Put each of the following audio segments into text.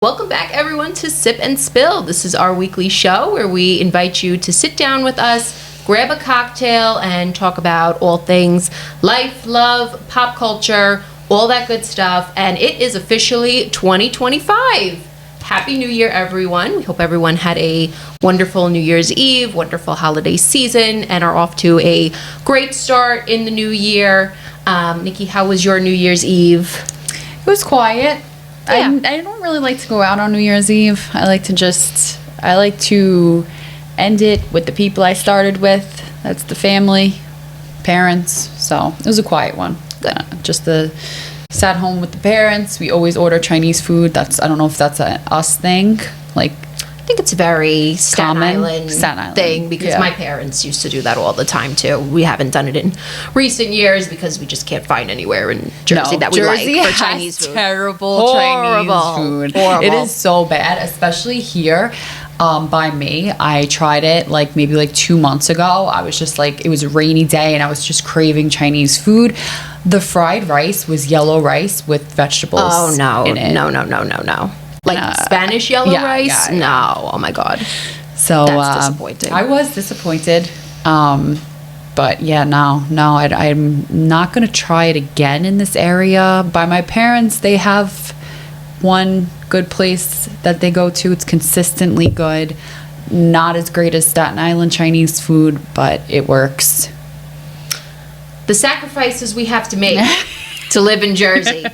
Welcome back, everyone, to Sip and Spill. This is our weekly show where we invite you to sit down with us, grab a cocktail, and talk about all things life, love, pop culture, all that good stuff. And it is officially 2025. Happy New Year, everyone. We hope everyone had a wonderful New Year's Eve, wonderful holiday season, and are off to a great start in the new year. Nikki, how was your New Year's Eve? It was quiet. Yeah. I don't really like to go out on New Year's Eve. I like to end it with the people I started with. That's the family, parents. So it was a quiet one. Sat home with the parents. We always order Chinese food. I don't know if that's a us thing. I think it's a very Staten Island thing because my parents used to do that all the time too. We haven't done it in recent years because we just can't find anywhere in Jersey that we Jersey like for has Chinese food. Terrible Chinese food. Horrible. It is so bad, especially here. By me, I tried it maybe 2 months ago. I was just it was a rainy day and I was just craving Chinese food. The fried rice was yellow rice with vegetables. Oh no, in it. No. Spanish yellow rice? Yeah. No, oh my God. So that's disappointing. I was disappointed. But yeah, no, I'm not going to try it again in this area. By my parents, they have one good place that they go to. It's consistently good. Not as great as Staten Island Chinese food, but it works. The sacrifices we have to make to live in Jersey.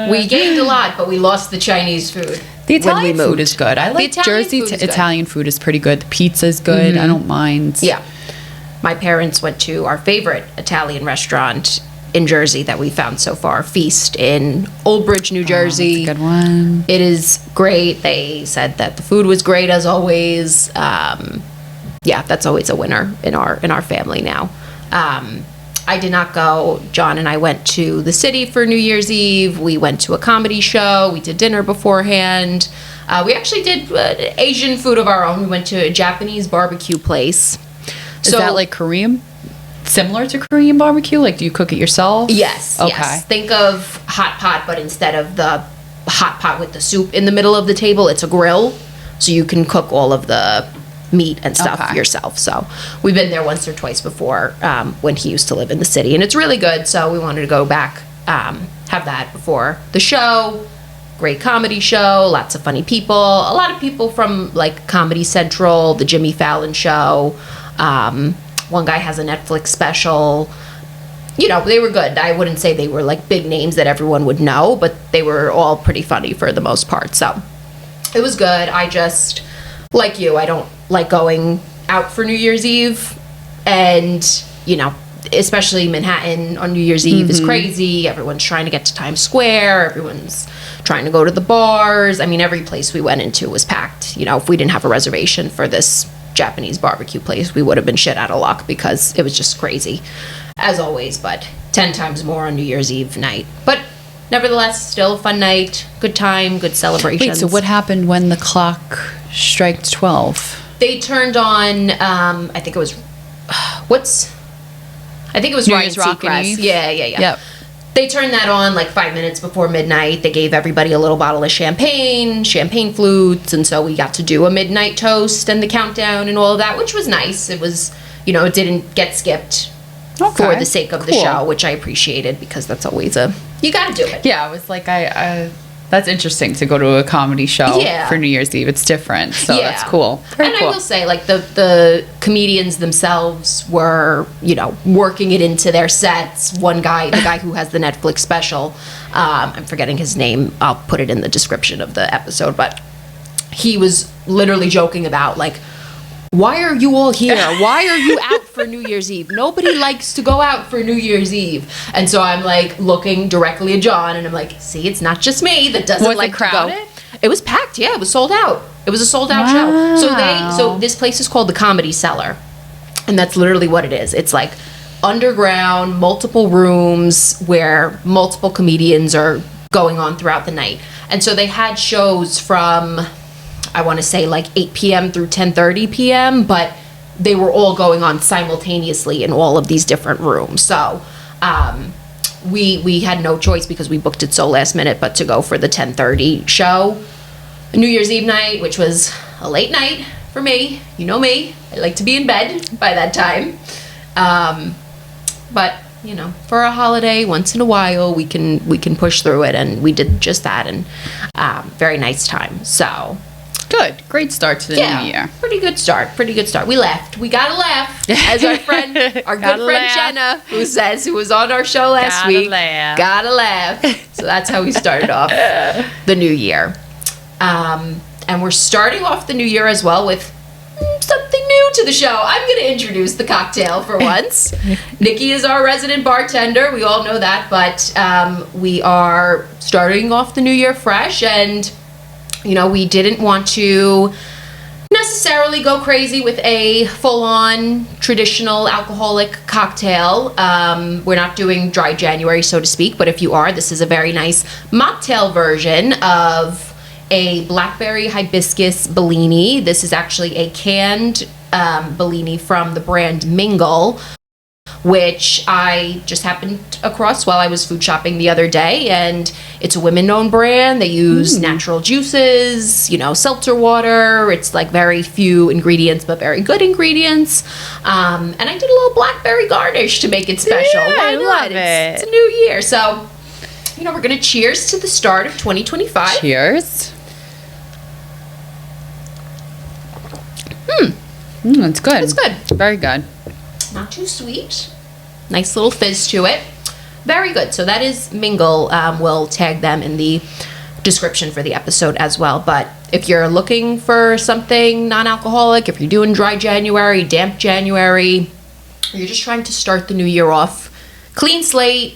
We gained a lot, but we lost the Chinese food. The Italian food is good. I like Jersey. Italian food is pretty good. The pizza is good. Mm-hmm. I don't mind. Yeah. My parents went to our favorite Italian restaurant in Jersey that we found so far, Feast in Old Bridge, New Jersey. That's a good one. It is great. They said that the food was great as always. That's always a winner in our family now. I did not go. John and I went to the city for New Year's Eve. We went to a comedy show. We did dinner beforehand. We actually did Asian food of our own. We went to a Japanese barbecue place. Is that like Korean? Similar to Korean barbecue? Do you cook it yourself? Yes. Okay. Yes. Think of hot pot, but instead of the hot pot with the soup in the middle of the table, it's a grill. So you can cook all of the meat and stuff yourself. So we've been there once or twice before when he used to live in the city, and it's really good. So we wanted to go back, have that before the show. Great comedy show, lots of funny people, a lot of people from Comedy Central, the Jimmy Fallon show. One guy has a Netflix special. They were good. I wouldn't say they were big names that everyone would know, but they were all pretty funny for the most part. So it was good. I just, like you, I don't like going out for New Year's Eve, and especially Manhattan on New Year's Eve is crazy. Everyone's trying to get to Times Square. Everyone's trying to go to the bars. I mean, every place we went into was packed. If we didn't have a reservation for this Japanese barbecue place, we would have been shit out of luck because it was just crazy, as always, but 10 times more on New Year's Eve night. But nevertheless, still a fun night, good time, good celebrations. Wait, so what happened when the clock struck 12? They turned on, I think it was Ryan Seacrest. Yeah. Yep. They turned that on 5 minutes before midnight. They gave everybody a little bottle of champagne flutes, and so we got to do a midnight toast and the countdown and all of that, which was nice. It was, it didn't get skipped for the sake of the show, which I appreciated because that's always you got to do it. Yeah, I was that's interesting to go to a comedy show for New Year's Eve. It's different, so that's cool. Very cool. I will say, the comedians themselves were, working it into their sets. One guy, the guy who has the Netflix special, I'm forgetting his name. I'll put it in the description of the episode, but he was literally joking about, why are you all here? Why are you out for New Year's Eve? Nobody likes to go out for New Year's Eve. And so I'm looking directly at John, and I'm see, it's not just me that doesn't like to go. It was packed. Yeah, it was sold out. It was a sold out show. So this place is called the Comedy Cellar, and that's literally what it is. It's underground, multiple rooms where multiple comedians are going on throughout the night. And so they had shows from, I want to say 8 p.m. through 10:30 p.m., but they were all going on simultaneously in all of these different rooms. So we had no choice because we booked it so last minute, but to go for the 10:30 show. New Year's Eve night, which was a late night for me. You know me. I like to be in bed by that time. But, you know, for a holiday, once in a while, we can push through it, and we did just that, and very nice time. So good, great start to the new year. Pretty good start. We laughed. We gotta laugh, as our friend, our good friend Jenna, who was on our show last week. Gotta laugh. So that's how we started off the new year. And we're starting off the new year as well with something new to the show. I'm going to introduce the cocktail for once. Nikki is our resident bartender. We all know that, but we are starting off the new year fresh, and you know, we didn't want to necessarily go crazy with a full-on traditional alcoholic cocktail. We're not doing dry January, so to speak, but if you are, this is a very nice mocktail version of a blackberry hibiscus Bellini. This is actually a canned Bellini from the brand Mingle, which I just happened across while I was food shopping the other day, and it's a women-owned brand. They use natural juices, you know, seltzer water. It's like very few ingredients, but very good ingredients. And I did a little blackberry garnish to make it special. Yeah, I love it. It's a new year, so you know, we're gonna cheers to the start of 2025. Cheers. It's good. It's good. Very good. Not too sweet. Nice little fizz to it. Very good. So that is Mingle. We'll tag them in the description for the episode as well. But if you're looking for something non-alcoholic, if you're doing dry January, damp January, or you're just trying to start the new year off clean slate,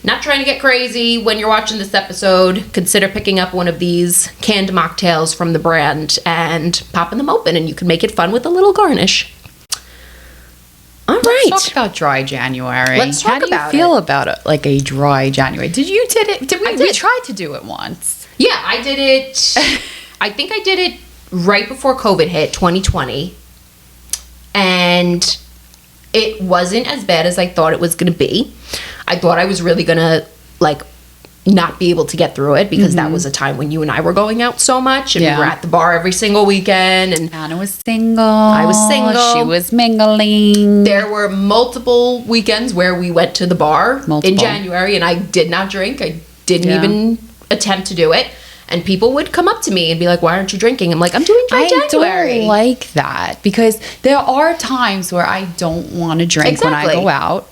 not trying to get crazy when you're watching this episode, consider picking up one of these canned mocktails from the brand and popping them open, and you can make it fun with a little garnish. All right. Let's talk about dry January. Let's talk about it. How do you feel about it, like a dry January? We tried to do it once. Yeah, I did it. I think I did it right before COVID hit, 2020. And it wasn't as bad as I thought it was going to be. I thought I was really going to, like, not be able to get through it because that was a time when you and I were going out so much, and we were at the bar every single weekend. And Anna was single. I was single. She was mingling. There were multiple weekends where we went to the bar in January, and I did not drink. I didn't even attempt to do it. And people would come up to me and be like, "Why aren't you drinking?" I'm like, "I'm doing dry January." I don't like that because there are times where I don't want to drink when I go out.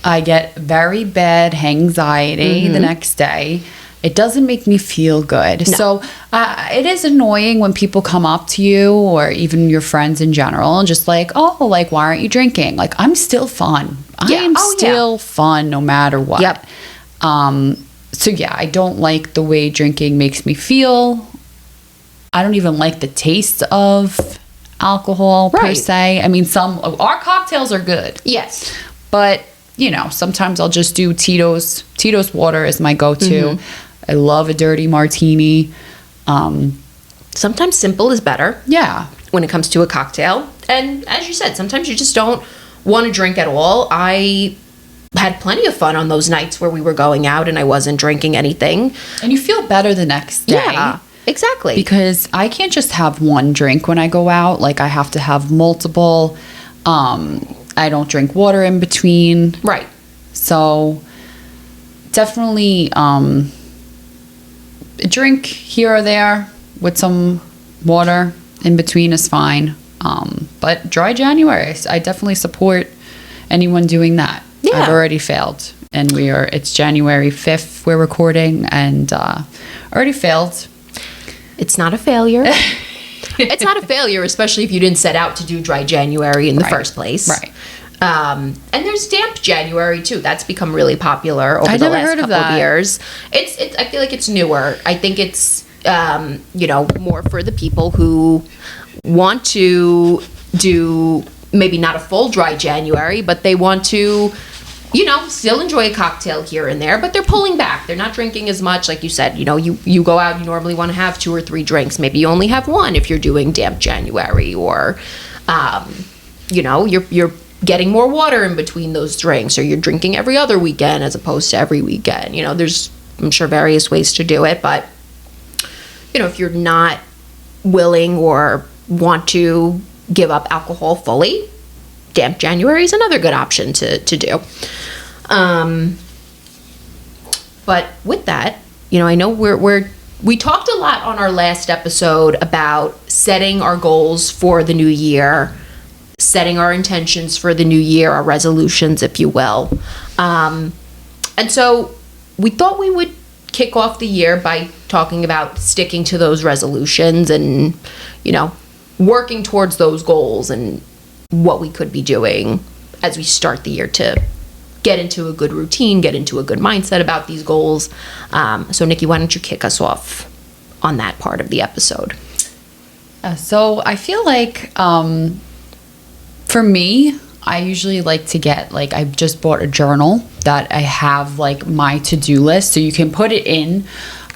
I get very bad anxiety the next day. It doesn't make me feel good. No. So it is annoying when people come up to you or even your friends in general and just like, "Oh, like, why aren't you drinking?" Like, I'm still fun. I am still fun no matter what. Yep. So yeah, I don't like the way drinking makes me feel. I don't even like the taste of alcohol per se. I mean, some of our cocktails are good. Yes. But, you know, sometimes I'll just do Tito's. Tito's water is my go-to. I love a dirty martini. Sometimes simple is better. Yeah. When it comes to a cocktail. And as you said, sometimes you just don't want to drink at all. I had plenty of fun on those nights where we were going out and I wasn't drinking anything. And you feel better the next day. Yeah, exactly. Because I can't just have one drink when I go out. Like, I have to have multiple. I don't drink water in between. Right. So definitely a drink here or there with some water in between is fine. But dry January, I definitely support anyone doing that. Yeah. I've already failed, and it's January 5th we're recording, and already failed. It's not a failure. It's not a failure, especially if you didn't set out to do dry January in the first place. Right. And there's damp January too. That's become really popular over the last couple of years. It's I feel like it's newer. I think it's more for the people who want to do maybe not a full dry January, but they want to, still enjoy a cocktail here and there, but they're pulling back. They're not drinking as much. Like you said, you go out, you normally want to have 2 or 3 drinks. Maybe you only have 1 if you're doing damp January, or, you're getting more water in between those drinks, or you're drinking every other weekend as opposed to every weekend. There's, I'm sure, various ways to do it, but if you're not willing or want to give up alcohol fully, damp January is another good option to do. But with that, I know we talked a lot on our last episode about setting our goals for the new year, setting our intentions for the new year, our resolutions, if you will. And so we thought we would kick off the year by talking about sticking to those resolutions and, working towards those goals and what we could be doing as we start the year to get into a good routine, get into a good mindset about these goals. So Nikki, why don't you kick us off on that part of the episode? So I feel like for me, I usually like to get, I just bought a journal that I have my to-do list, so you can put it in.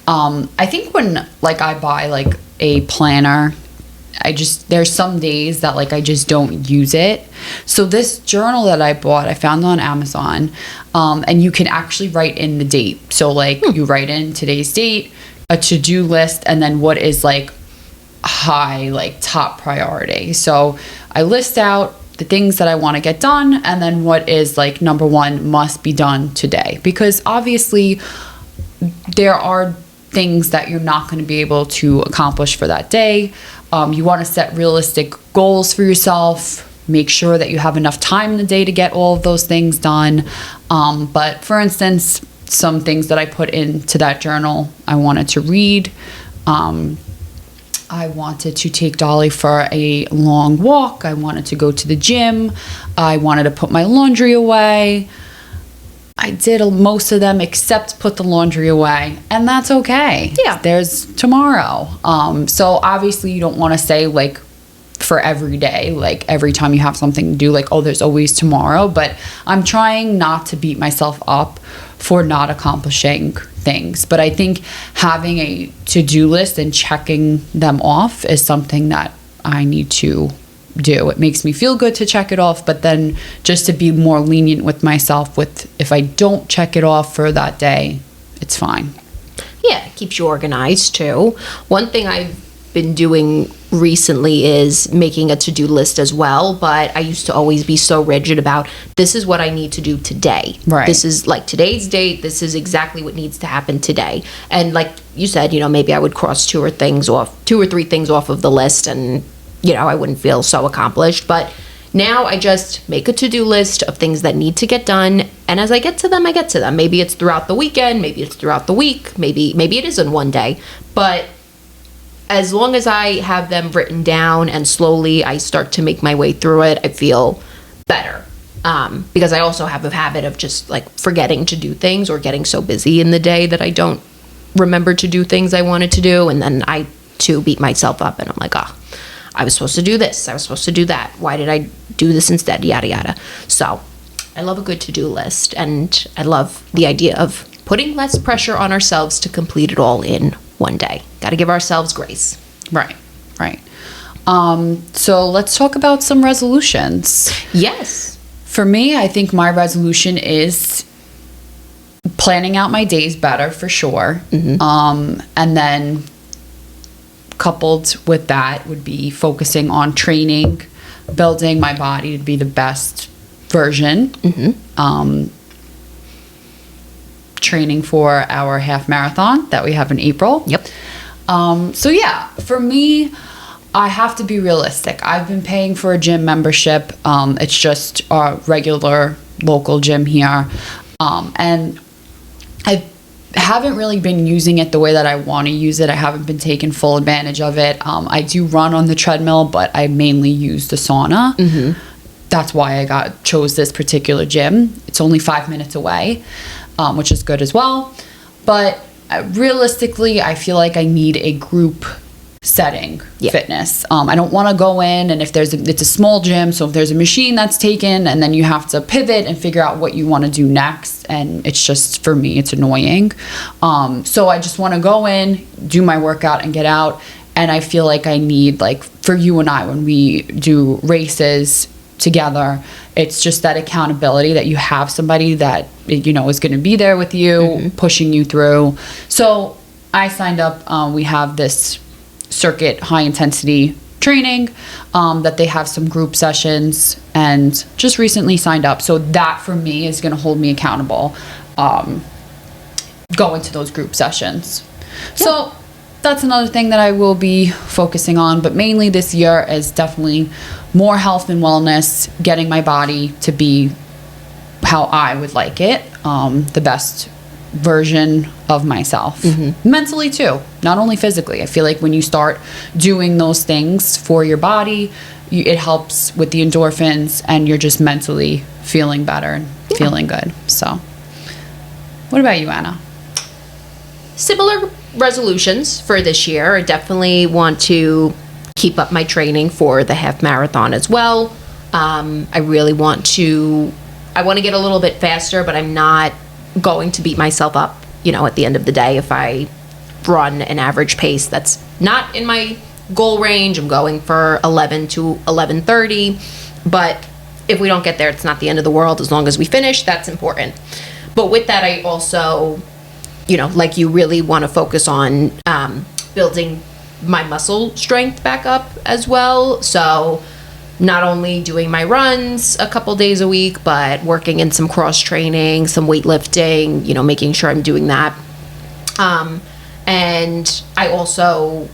I think when I buy a planner, there's some days that I just don't use it. So this journal that I bought, I found on Amazon, and you can actually write in the date. So you write in today's date, a to-do list, and then what is high, top priority. So I list out the things that I want to get done, and then what is number one must be done today. Because obviously there are things that you're not going to be able to accomplish for that day. You want to set realistic goals for yourself. Make sure that you have enough time in the day to get all of those things done. But for instance, some things that I put into that journal, I wanted to read. I wanted to take Dolly for a long walk. I wanted to go to the gym. I wanted to put my laundry away. I did most of them except put the laundry away, and that's okay. Yeah. There's tomorrow. So obviously you don't want to say for every day, every time you have something to do, oh, there's always tomorrow. But I'm trying not to beat myself up for not accomplishing things. But I think having a to-do list and checking them off is something that I need to do. It makes me feel good to check it off, but then just to be more lenient with myself if I don't check it off for that day, it's fine. Yeah, it keeps you organized too. One thing I've been doing recently is making a to-do list as well, but I used to always be so rigid about this is what I need to do today. Right. This is today's date. This is exactly what needs to happen today. And like you said, maybe I would cross two or three things off of the list, and I wouldn't feel so accomplished. But now I just make a to-do list of things that need to get done, and as I get to them, I get to them. Maybe it's throughout the weekend, maybe it's throughout the week, maybe it is in one day. But as long as I have them written down and slowly I start to make my way through it, I feel better. Because I also have a habit of just forgetting to do things or getting so busy in the day that I don't remember to do things I wanted to do, and then I too beat myself up, and I'm like, I was supposed to do this. I was supposed to do that. Why did I do this instead? Yada, yada. So I love a good to-do list, and I love the idea of putting less pressure on ourselves to complete it all in one day. Got to give ourselves grace. Right. So let's talk about some resolutions. Yes. For me, I think my resolution is planning out my days better, for sure. Mm-hmm. And then coupled with that would be focusing on training, building my body to be the best version. Mm-hmm. Training for our half marathon that we have in April. Yep. So yeah, for me, I have to be realistic. I've been paying for a gym membership. It's just a regular local gym here. And I haven't really been using it the way that I want to use it. I haven't been taking full advantage of it. I do run on the treadmill, but I mainly use the sauna. Mm-hmm. That's why I chose this particular gym. It's only 5 minutes away, which is good as well. But realistically, I feel like I need a group setting fitness. I don't want to go in, and it's a small gym, so if there's a machine that's taken, and then you have to pivot and figure out what you want to do next, and it's just, for me, it's annoying. So I just want to go in, do my workout, and get out. And I feel like I need, for you and I, when we do races together, it's just that accountability that you have somebody that is going to be there with you, mm-hmm. pushing you through. So I signed up. We have this circuit high intensity training that they have some group sessions, and just recently signed up. So that for me is going to hold me accountable going to those group sessions. Yeah. So that's another thing that I will be focusing on, but mainly this year is definitely more health and wellness, getting my body to be how I would like it, the best version of myself. Mentally too, not only physically. I feel like when you start doing those things for your body, it helps with the endorphins, and you're just mentally feeling better and feeling good. So what about you, Anna? Similar resolutions for this year. I definitely want to keep up my training for the half marathon as well. I really want to get a little bit faster, but I'm not going to beat myself up, at the end of the day if I run an average pace that's not in my goal range. I'm going for 11 to 11:30, but if we don't get there, it's not the end of the world. As long as we finish, that's important. But with that, I also, like you, really want to focus on building my muscle strength back up as well. So not only doing my runs a couple days a week, but working in some cross training, some weightlifting, making sure I'm doing that. And I also,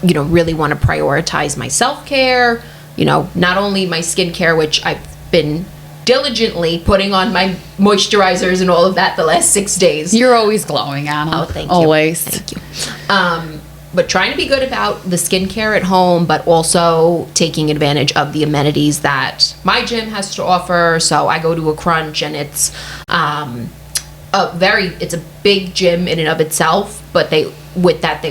really want to prioritize my self-care, not only my skincare, which I've been diligently putting on my moisturizers and all of that the last 6 days. You're always glowing, Anna. Oh, thank you. Always. Thank you. But trying to be good about the skincare at home, but also taking advantage of the amenities that my gym has to offer. So I go to a Crunch, and it's it's a big gym in and of itself, but they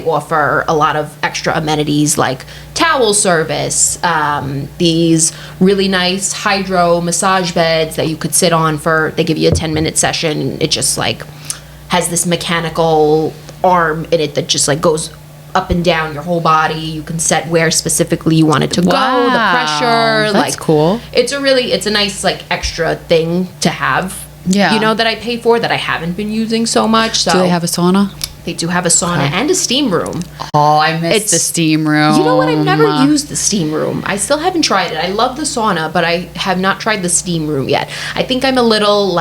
offer a lot of extra amenities like towel service, these really nice hydro massage beds that you could sit on they give you a 10-minute session. It just has this mechanical arm in it that just goes up and down your whole body. You can set where specifically you want it to go, the pressure. That's cool. It's a nice extra thing to have. Yeah. That I pay for that I haven't been using so much. So do they have a sauna? They do have a sauna and a steam room. Oh, I miss the steam room. You know what? I've never used the steam room. I still haven't tried it. I love the sauna, but I have not tried the steam room yet. I think I'm a little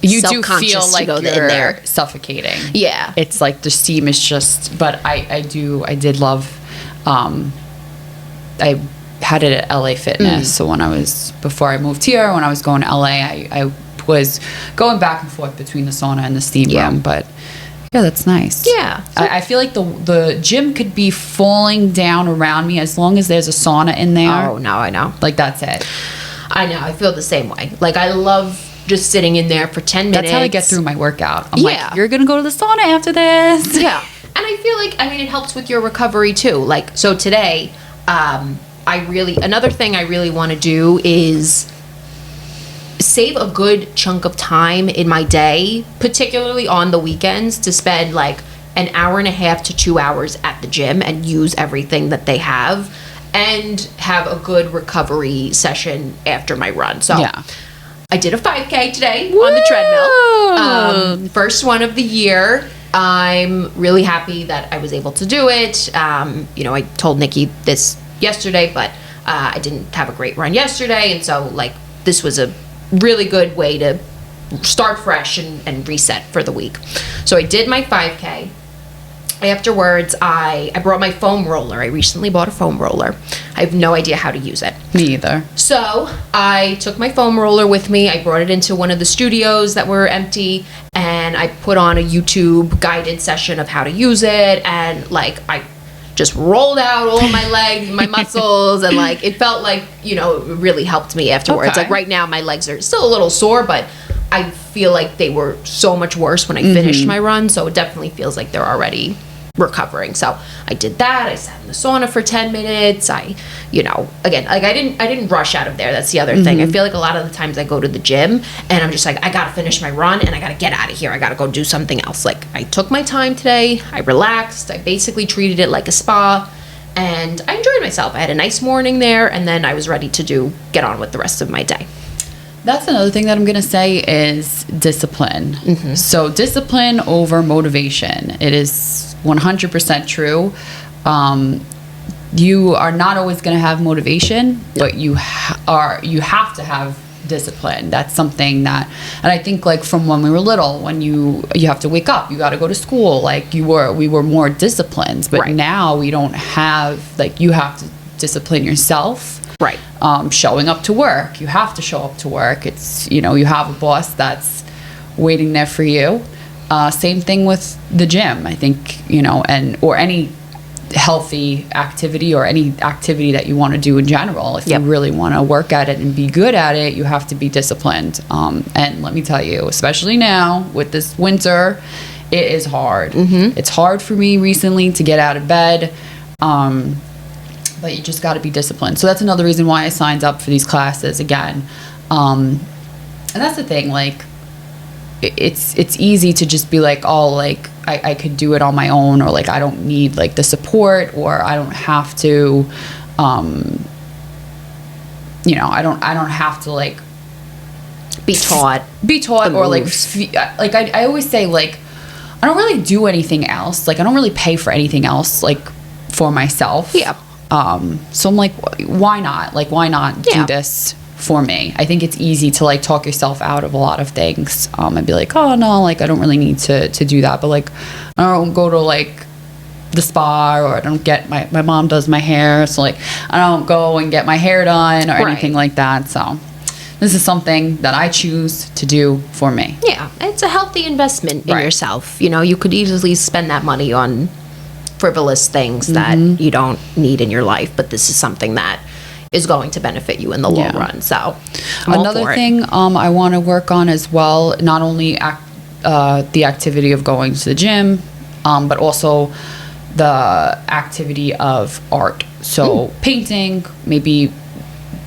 you do feel like you're in there suffocating. Yeah. It's the steam is just, but I did love, I had it at LA Fitness. So before I moved here, when I was going to LA, I was going back and forth between the sauna and the steam room, but yeah, that's nice. Yeah. So I feel like the gym could be falling down around me as long as there's a sauna in there. Oh, no, I know. That's it. I know. I feel the same way. I love just sitting in there for 10 minutes. That's how I get through my workout. I'm you're going to go to the sauna after this. Yeah. And I feel it helps with your recovery too. So today, another thing I really want to do is save a good chunk of time in my day, particularly on the weekends, to spend an hour and a half to 2 hours at the gym and use everything that they have and have a good recovery session after my run. So I did a 5K today on the treadmill. First one of the year. I'm really happy that I was able to do it. I told Nikki this yesterday, but I didn't have a great run yesterday. And so this was a really good way to start fresh and reset for the week. So I did my 5K. Afterwards, I brought my foam roller. I recently bought a foam roller. I have no idea how to use it. Me either. So I took my foam roller with me. I brought it into one of the studios that were empty, and I put on a YouTube guided session of how to use it. And I just rolled out all my legs, my muscles, and it felt it really helped me afterwards. Okay. Right now, my legs are still a little sore, but I feel like they were so much worse when I finished my run. So it definitely feels like they're already recovering. So I did that. I sat in the sauna for 10 minutes. I didn't rush out of there. That's the other thing. I feel like a lot of the times I go to the gym and I'm just I gotta finish my run and I gotta get out of here. I gotta go do something else. I took my time today. I relaxed. I basically treated it like a spa, and I enjoyed myself. I had a nice morning there, and then I was ready to get on with the rest of my day. That's another thing that I'm going to say is discipline. So discipline over motivation. It is 100% true. You are not always going to have motivation, but you have to have discipline. That's something that, and I think like from when we were little, when you have to wake up, you got to go to school, like we were more disciplined, but now we don't have, like, you have to discipline yourself. Right. Showing up to work. You have to show up to work. It's, you have a boss that's waiting there for you. Same thing with the gym, I think, or any healthy activity or any activity that you want to do in general. If you really want to work at it and be good at it, you have to be disciplined. And let me tell you, especially now with this winter, it is hard. It's hard for me recently to get out of bed. But you just got to be disciplined. So that's another reason why I signed up for these classes again. And that's the thing, like, it's easy to just be like, oh, like, I could do it on my own, or like I don't need like the support, or I don't have to, I don't have to like be taught or like I always say, like, I don't really do anything else. Like, I don't really pay for anything else, like, for myself. Yeah. So I'm like, why not? Like, why not do this for me? I think it's easy to like talk yourself out of a lot of things. And be like, oh no, like I don't really need to do that. But like, I don't go to like the spa, or I don't get my mom does my hair. So like, I don't go and get my hair done or anything like that. So this is something that I choose to do for me. Yeah. It's a healthy investment in yourself. You could easily spend that money on frivolous things that you don't need in your life, but this is something that is going to benefit you in the long run. So another thing I want to work on as well, not only the activity of going to the gym, but also the activity of art. So painting, maybe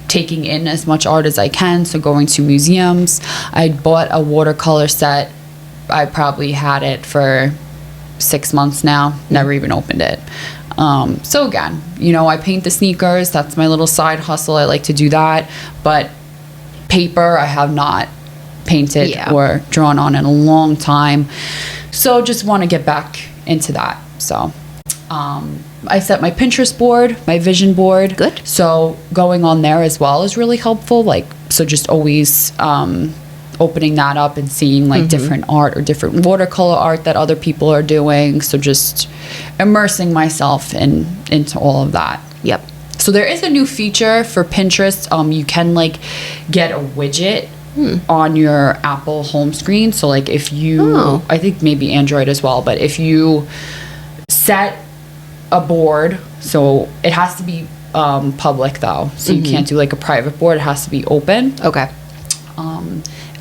taking in as much art as I can. So going to museums. I bought a watercolor set. I probably had it for 6 months now, never even opened it. So again, I paint the sneakers. That's my little side hustle. I like to do that. But paper, I have not painted or drawn on in a long time. So just want to get back into that. So I set my Pinterest board, my vision board. Good. So going on there as well is really helpful. Like, so just always opening that up and seeing like different art or different watercolor art that other people are doing. So just immersing myself into all of that. Yep. So there is a new feature for Pinterest. You can like get a widget on your Apple home screen. So like if you, I think maybe Android as well, but if you set a board, so it has to be public though. So you can't do like a private board. It has to be open. Okay.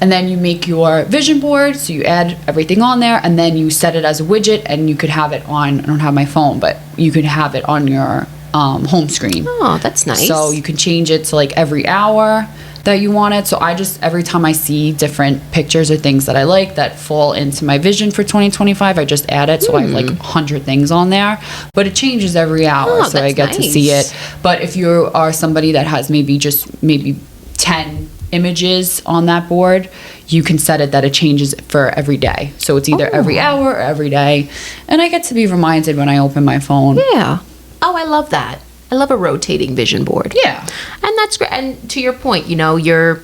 And then you make your vision board, so you add everything on there, and then you set it as a widget, and you could have it on, I don't have my phone, but you could have it on your home screen. Oh, that's nice. So you can change it to like every hour that you want it. So I just, every time I see different pictures or things that I like that fall into my vision for 2025, I just add it. So I have like 100 things on there, but it changes every hour. So I get to see it. But if you are somebody that has maybe 10 images on that board, you can set it that it changes for every day. So it's either every hour or every day. And I get to be reminded when I open my phone. Yeah. Oh, I love that. I love a rotating vision board. Yeah. And that's great. And to your point, your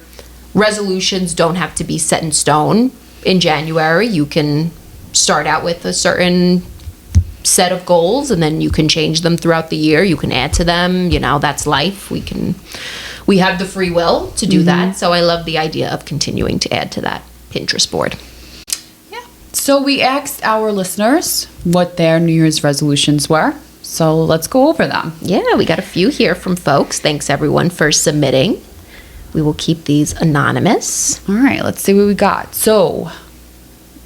resolutions don't have to be set in stone in January. You can start out with a certain set of goals, and then you can change them throughout the year. You can add to them. That's life. We have the free will to do that. So I love the idea of continuing to add to that Pinterest board. Yeah. So we asked our listeners what their New Year's resolutions were. So let's go over them. Yeah, we got a few here from folks. Thanks everyone for submitting. We will keep these anonymous. All right, let's see what we got. So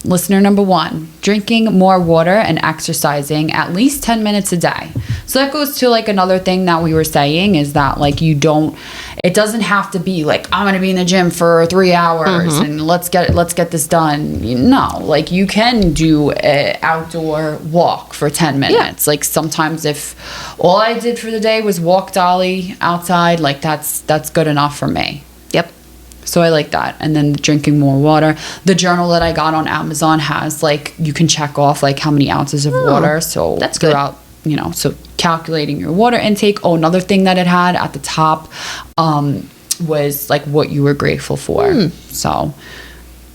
listener number 1, drinking more water and exercising at least 10 minutes a day. So that goes to like another thing that we were saying is that like it doesn't have to be like, I'm going to be in the gym for 3 hours and let's get this done. No, like you can do an outdoor walk for 10 minutes. Like sometimes if all I did for the day was walk Dolly outside, like that's good enough for me. Yep. So I like that. And then drinking more water. The journal that I got on Amazon has like, you can check off like how many ounces of water. So that's good. throughout, you know, so calculating your water intake. Oh, another thing that it had at the top was like what you were grateful for. So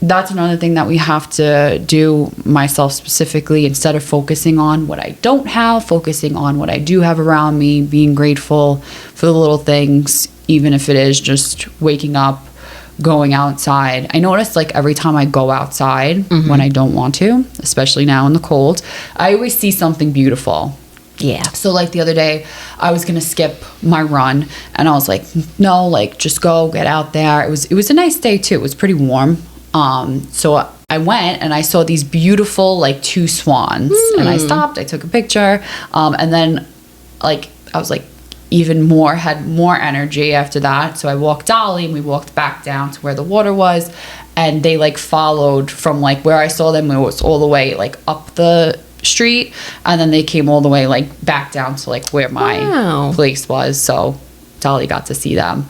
that's another thing that we have to do, myself specifically, instead of focusing on what I don't have, focusing on what I do have around me, being grateful for the little things, even if it is just waking up, going outside. I notice like every time I go outside when I don't want to, especially now in the cold, I always see something beautiful. Yeah. So like the other day I was going to skip my run and I was like, no, like just go get out there. It was a nice day too. It was pretty warm. So I went and I saw these beautiful like 2 swans and I stopped, I took a picture. And then like, I was like, had more energy after that. So I walked Dolly and we walked back down to where the water was, and they like followed from like where I saw them. It was all the way like up the street, and then they came all the way like back down to like where my place was. So Dolly got to see them.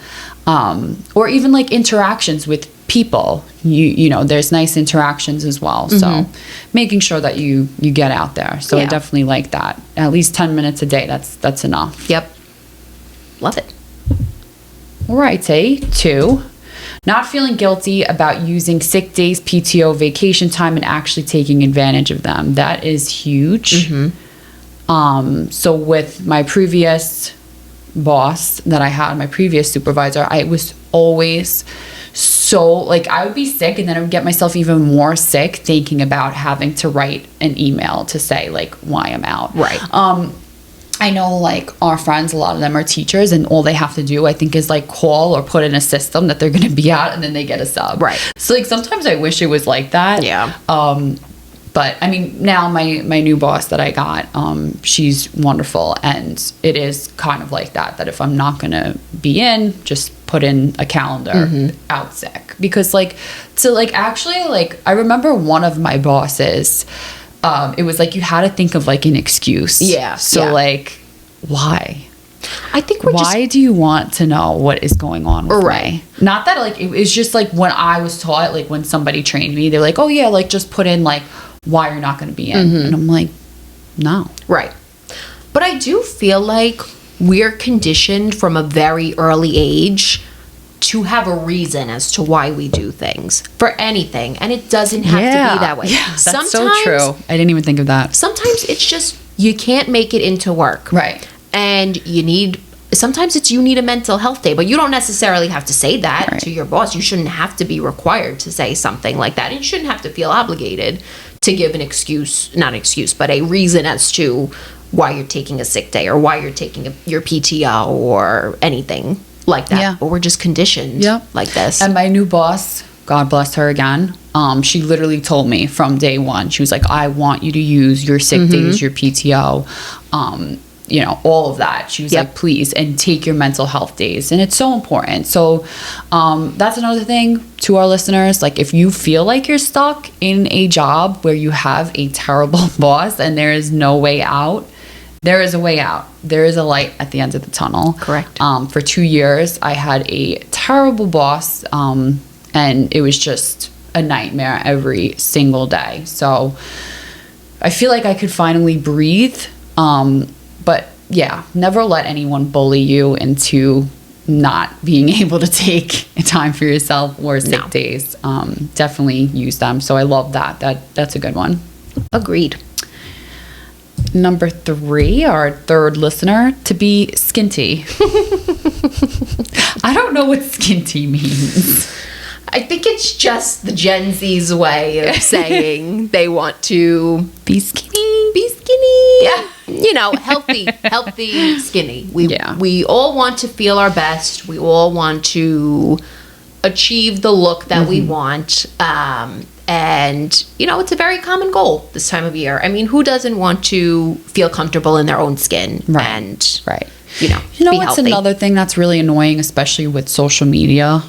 Or even like interactions with people, you know, there's nice interactions as well. So making sure that you get out there. So I definitely like that. At least 10 minutes a day. That's enough. Yep. Love it. All right, 2, not feeling guilty about using sick days, PTO, vacation time, and actually taking advantage of them. That is huge. So with my previous boss that I had, my previous supervisor, I was always so like, I would be sick and then I would get myself even more sick thinking about having to write an email to say like why I'm out. Right. I know like our friends, a lot of them are teachers, and all they have to do I think is like call or put in a system that they're going to be out, and then they get a sub. Right. So like sometimes I wish it was like that. Yeah. But I mean, now my new boss that I got, she's wonderful, and it is kind of like that if I'm not going to be in, just put in a calendar out sick. Because like, so like actually like I remember one of my bosses, it was like you had to think of like an excuse. Yeah. So like, why? I think why do you want to know what is going on with me? Not that like it was just like when I was taught, like when somebody trained me, they're like, oh yeah, like just put in like why you're not going to be in. And I'm like, no. Right. But I do feel like we're conditioned from a very early age to have a reason as to why we do things for anything, and it doesn't have to be that way. Yeah, that's so true. I didn't even think of that. Sometimes it's just you can't make it into work, right? And you need a mental health day, but you don't necessarily have to say that to your boss. You shouldn't have to be required to say something like that, and you shouldn't have to feel obligated to give an excuse, not excuse, but a reason as to why you're taking a sick day or why you're taking your PTO or anything like that. Yeah. But we're just conditioned like this. And my new boss, God bless her again, she literally told me from day one, she was like, I want you to use your sick days, your PTO, you know, all of that. She was like, please, and take your mental health days. And it's so important. So that's another thing to our listeners. Like, if you feel like you're stuck in a job where you have a terrible boss and there is no way out, there is a way out. There is a light at the end of the tunnel. Correct. For 2 years, I had a terrible boss, and it was just a nightmare every single day. So I feel like I could finally breathe. But yeah, never let anyone bully you into not being able to take time for yourself or sick days. Definitely use them. So I love that. That's a good one. Agreed. Number 3, our third listener, to be skinty. I don't know what skinty means. I think it's just the Gen Z's way of saying they want to be skinny. Yeah. You know, healthy, skinny. We all want to feel our best. We all want to achieve the look that we want. And, you know, it's a very common goal this time of year. I mean, who doesn't want to feel comfortable in their own skin? And, you know what's healthy? Another thing that's really annoying, especially with social media?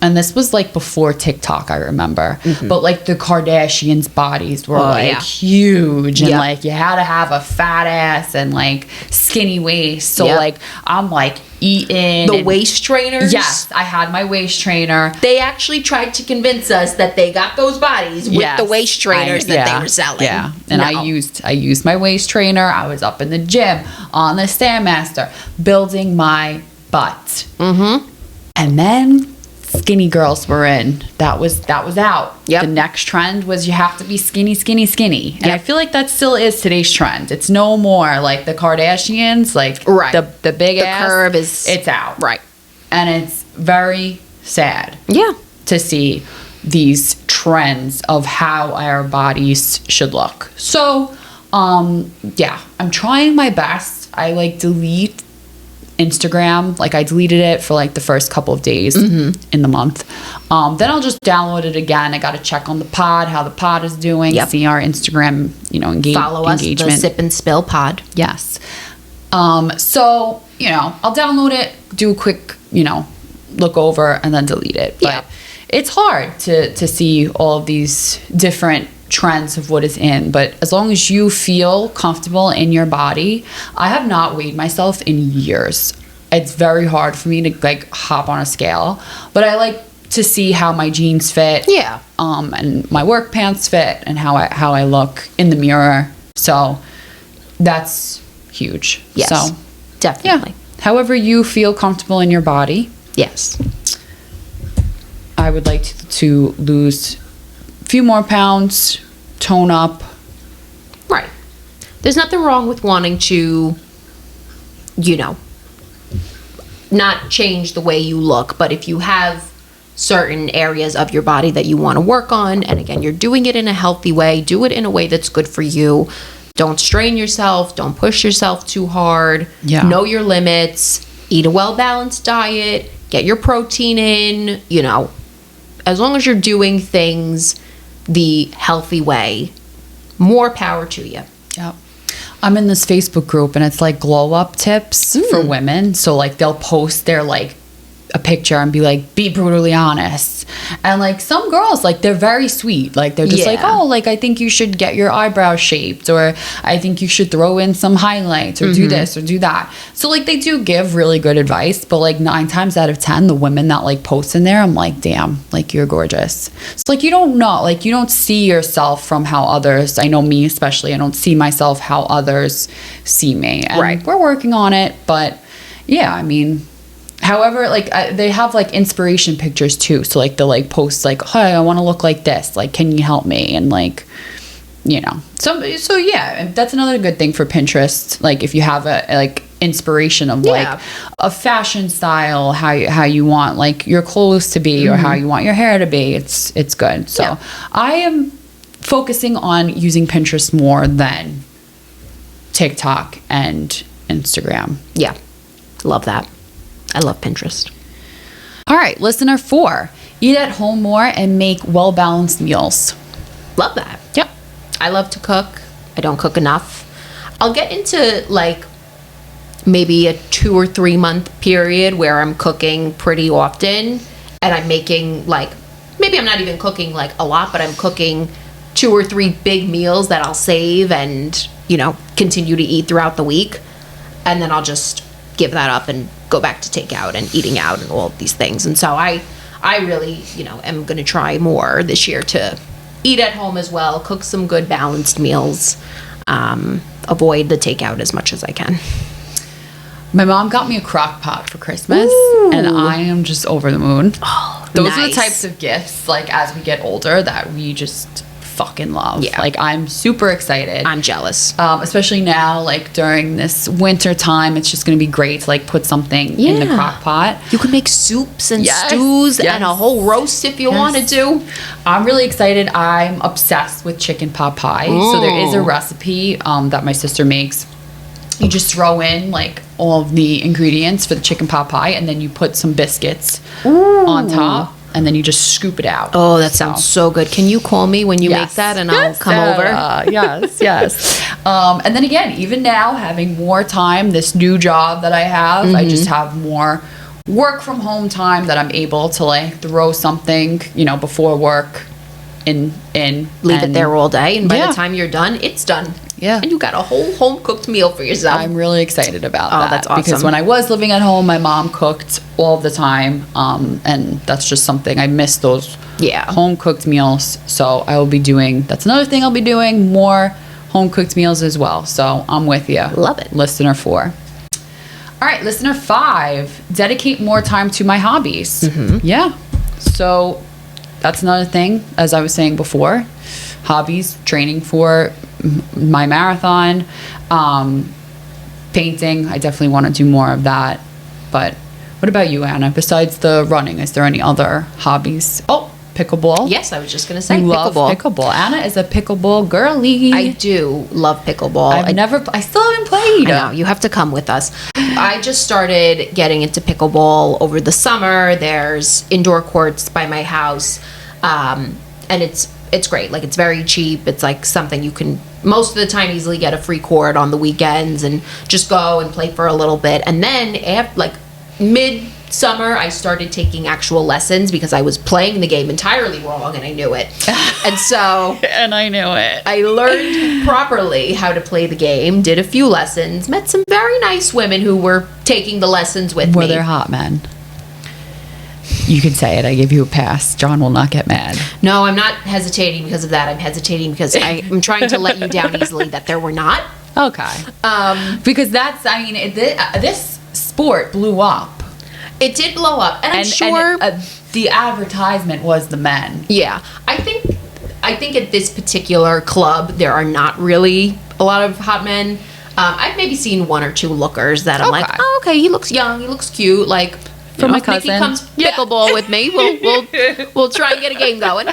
And this was like before TikTok, I remember. But like the Kardashians' bodies were huge, and like you had to have a fat ass and like skinny waist. So like I'm like eating the waist trainers. Yes, I had my waist trainer. They actually tried to convince us that they got those bodies with the waist trainers that they were selling. Yeah, and I used my waist trainer. I was up in the gym on the Stairmaster building my butt. And then skinny girls were in. That was out. The next trend was you have to be skinny, skinny, skinny. And I feel like that still is today's trend. It's no more like the Kardashians, like the big ass. The curve is... It's out. Right. And it's very sad. Yeah. To see these trends of how our bodies should look. So, I'm trying my best. I like delete Instagram. Like I deleted it for like the first couple of days in the month. Then I'll just download it again. I got to check on the pod, how the pod is doing, see our Instagram, follow us, engagement. the Sip and Spill pod. Yes. So, I'll download it, do a quick, look over and then delete it. But it's hard to see all of these different trends of what is in, but as long as you feel comfortable in your body, I have not weighed myself in years. It's very hard for me to like hop on a scale, but I like to see how my jeans fit, and my work pants fit, and how I look in the mirror. So that's huge. Yes, so definitely. However you feel comfortable in your body. Yes, I would like to lose a few more pounds, tone up. Right. There's nothing wrong with wanting to, not change the way you look, but if you have certain areas of your body that you want to work on, and again, you're doing it in a healthy way, do it in a way that's good for you. Don't strain yourself. Don't push yourself too hard. Know your limits. Eat a well-balanced diet. Get your protein in, as long as you're doing things the healthy way, more power to you. Yep. I'm in this Facebook group and it's like glow up tips for women. So like they'll post their like a picture and be like, be brutally honest. And like some girls, like they're very sweet. Like they're just like, oh, like I think you should get your eyebrows shaped, or I think you should throw in some highlights, or do this or do that. So like they do give really good advice, but like 9 times out of 10, the women that like post in there, I'm like, damn, like you're gorgeous. So like you don't know, like you don't see yourself from how others, I know me especially, I don't see myself how others see me. And we're working on it, but yeah, I mean, however, like they have like inspiration pictures too. So like they'll like post like, hey, I want to look like this. Like, can you help me? And like, So yeah, that's another good thing for Pinterest. Like if you have a like inspiration of like a fashion style, how you want like your clothes to be, or how you want your hair to be, it's good. So I am focusing on using Pinterest more than TikTok and Instagram. Yeah, love that. I love Pinterest. All right, listener 4. Eat at home more and make well-balanced meals. Love that. Yep. I love to cook. I don't cook enough. I'll get into like maybe a 2 or 3 month period where I'm cooking pretty often, and I'm making like, maybe I'm not even cooking like a lot, but I'm cooking 2 or 3 big meals that I'll save and, continue to eat throughout the week. And then I'll just give that up and go back to takeout and eating out and all of these things. And so I really, am going to try more this year to eat at home as well, cook some good balanced meals, avoid the takeout as much as I can. My mom got me a crock pot for Christmas, and I am just over the moon. Oh, those are the types of gifts, like as we get older, that we just fucking love. Yeah. Like I'm super excited. I'm jealous. Especially now, like during this winter time, it's just going to be great to like put something in the crock pot. You can make soups and stews and a whole roast if you wanted to. I'm really excited. I'm obsessed with chicken pot pie. So there is a recipe that my sister makes. You just throw in like all of the ingredients for the chicken pot pie, and then you put some biscuits on top. And then you just scoop it out. Oh, that sounds so good. Can you call me when you make that, and I'll come over? Yes. And then again, even now, having more time, this new job that I have, I just have more work from home time that I'm able to like throw something, before work in Leave it there all day, and by Yeah. the time you're done, it's done. Yeah. And you got a whole home cooked meal for yourself. I'm really excited about that. That's awesome. Because when I was living at home, my mom cooked all the time. And that's just something I miss, those home cooked meals. So I will be that's another thing I'll be doing, more home cooked meals as well. So I'm with you. Love it. Listener 4. All right, listener 5, dedicate more time to my hobbies. Yeah. So that's another thing, as I was saying before, hobbies, training for my marathon, painting. I definitely want to do more of that. But what about you, Anna? Besides the running, is there any other hobbies? Oh, pickleball. Yes, I was just going to say You love pickleball. pickleball. Anna is a pickleball girly. I do love pickleball. I still haven't played. I know, you have to come with us. I just started getting into pickleball over the summer. There's indoor courts by my house, and it's great. Like, it's very cheap. It's like something you can most of the time easily get a free court on the weekends and just go and play for a little bit. And then after, like, mid-summer, I started taking actual lessons because I was playing the game entirely wrong, and I knew it. And so And I knew it. I learned properly how to play the game, did a few lessons, met some very nice women who were taking the lessons with me. Were there hot men? You can say it. I give you a pass. John will not get mad. No, I'm not hesitating because of that. I'm hesitating because I'm trying to let you down easily that there were not. Okay. Because that's, I mean, this sport blew up. It did blow up, and I'm sure the advertisement was the men. Yeah, I think at this particular club there are not really a lot of hot men. I've maybe seen one or two lookers that I'm like, oh, okay, he looks young, he looks cute. Like, from my if cousin. Nikki comes pickleball with me, we'll try and get a game going.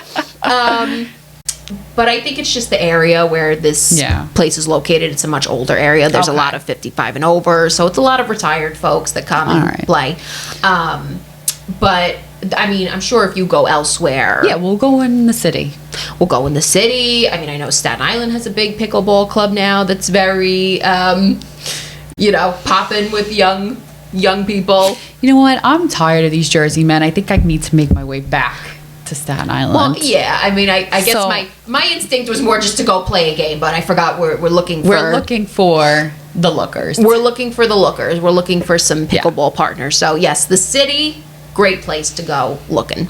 But I think it's just the area where this place is located. It's a much older area. There's a lot of 55 and over, so it's a lot of retired folks that come and play. But I mean, I'm sure if you go elsewhere, we'll go in the city. We'll go in the city. I mean, I know Staten Island has a big pickleball club now that's very, popping with young people. You know what? I'm tired of these Jersey men. I think I need to make my way back to Staten Island. Well, yeah. I mean, I guess my instinct was more just to go play a game, but I forgot we're looking for... We're looking for the lookers. We're looking for the lookers. We're looking for some pickleball partners. So, yes, the city, great place to go looking.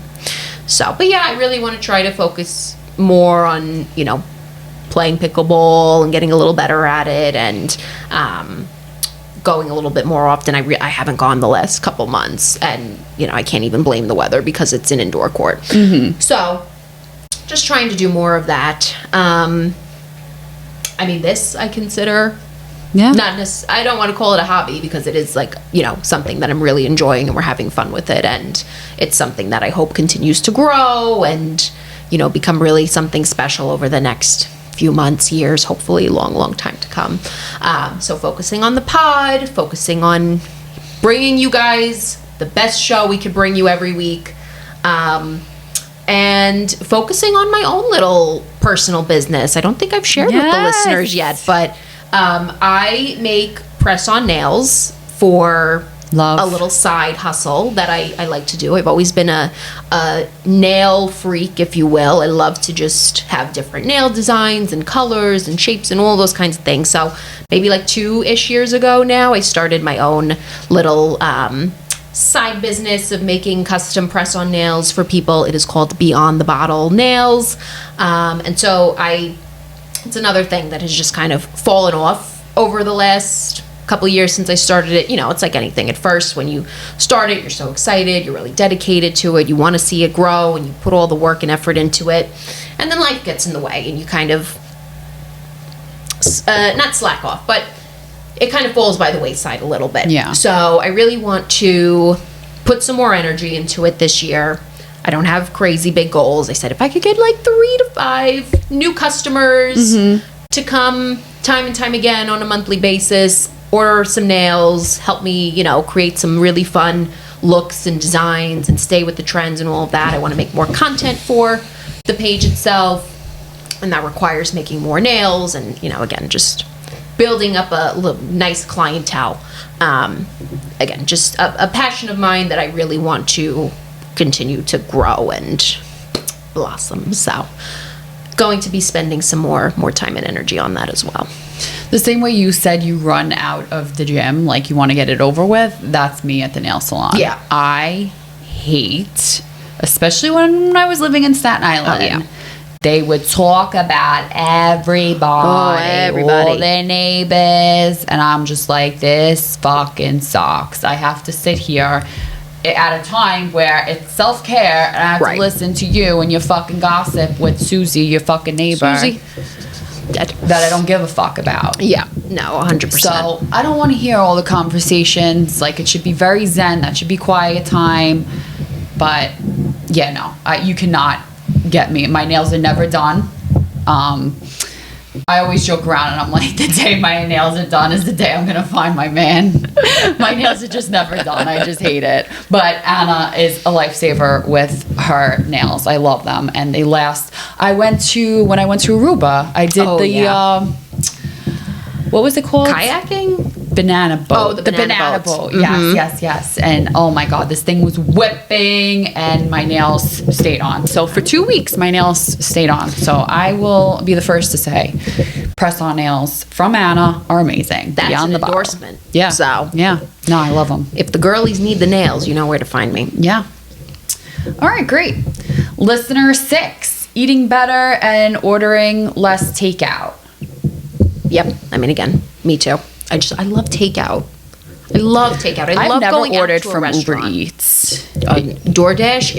So, but yeah, I really want to try to focus more on, playing pickleball and getting a little better at it, and going a little bit more often. I haven't gone the last couple months, and I can't even blame the weather because it's an indoor court. So just trying to do more of that. I mean, this I consider I don't want to call it a hobby because it is like, something that I'm really enjoying, and we're having fun with it, and it's something that I hope continues to grow and become really something special over the next few months, years, hopefully long time to come. So focusing on the pod, focusing on bringing you guys the best show we could bring you every week, and focusing on my own little personal business. I don't think I've shared with the listeners yet, but I make press-on nails for a little side hustle that I like to do. I've always been a nail freak, if you will. I love to just have different nail designs and colors and shapes and all those kinds of things. So maybe like 2-ish years ago now, I started my own little side business of making custom press-on nails for people. It is called Beyond the Bottle Nails. And so it's another thing that has just kind of fallen off over the last couple years since I started it. It's like anything. At first, when you start it, you're so excited, you're really dedicated to it, you want to see it grow, and you put all the work and effort into it, and then life gets in the way, and you kind of not slack off, but it kind of falls by the wayside a little bit. So I really want to put some more energy into it this year. I don't have crazy big goals. I said if I could get like 3 to 5 new customers to come time and time again on a monthly basis, order some nails, help me, create some really fun looks and designs and stay with the trends and all of that. I want to make more content for the page itself, and that requires making more nails and, again, just building up a nice clientele. Again, just a passion of mine that I really want to continue to grow and blossom. So going to be spending some more time and energy on that as well. The same way you said you run out of the gym, like you want to get it over with, that's me at the nail salon. Yeah. I hate, especially when I was living in Staten Island. Oh, yeah. They would talk about everybody, all their neighbors, and I'm just like, this fucking sucks. I have to sit here at a time where it's self-care, and I have to listen to you and your fucking gossip with Susie, your fucking neighbor. Susie. That I don't give a fuck about. Yeah, no, 100%. So I don't want to hear all the conversations. Like, it should be very zen. That should be quiet time. But yeah, no, you cannot get me. My nails are never done. I always joke around and I'm like, the day my nails are done is the day I'm gonna find my man. My nails are just never done. I just hate it. But Anna is a lifesaver with her nails. I love them and they last. When I went to Aruba, I did what was it called? Kayaking? Banana boat. Oh, the banana boat. Mm-hmm. Yes. And oh my God, this thing was whipping and my nails stayed on. So for 2 weeks, my nails stayed on. So I will be the first to say, press-on nails from Anna are amazing. That's Beyond an the endorsement. Bottle. Yeah. So. Yeah. No, I love them. If the girlies need the nails, you know where to find me. Yeah. All right, great. Listener 6, eating better and ordering less takeout. Yep. I mean, again, me too. I love takeout. I love takeout. I've never going ordered out to a from restaurant. Uber Eats. DoorDash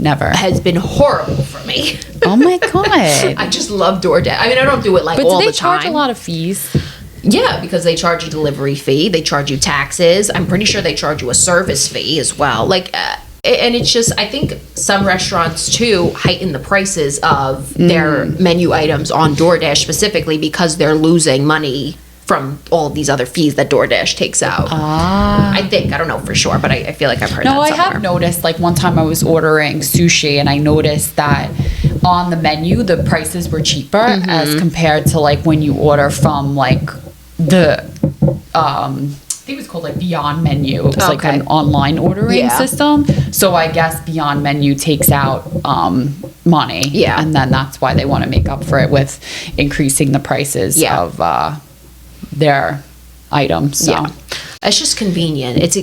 Never. has been horrible for me. Oh my God. I just love DoorDash. I mean, I don't do it all the time. But do they charge a lot of fees? Yeah, because they charge you delivery fee. They charge you taxes. I'm pretty sure they charge you a service fee as well. And it's just, I think some restaurants too heighten the prices of their menu items on DoorDash specifically because they're losing money from all of these other fees that DoorDash takes out. I think. I don't know for sure, but I feel like I've heard that somewhere. No, I have noticed, like one time I was ordering sushi and I noticed that on the menu, the prices were cheaper as compared to like when you order from like the, I think it was called like Beyond Menu. It was like an online ordering system. So I guess Beyond Menu takes out money. Yeah. And then that's why they want to make up for it with increasing the prices of their items. So. Yeah. It's just convenient. It's,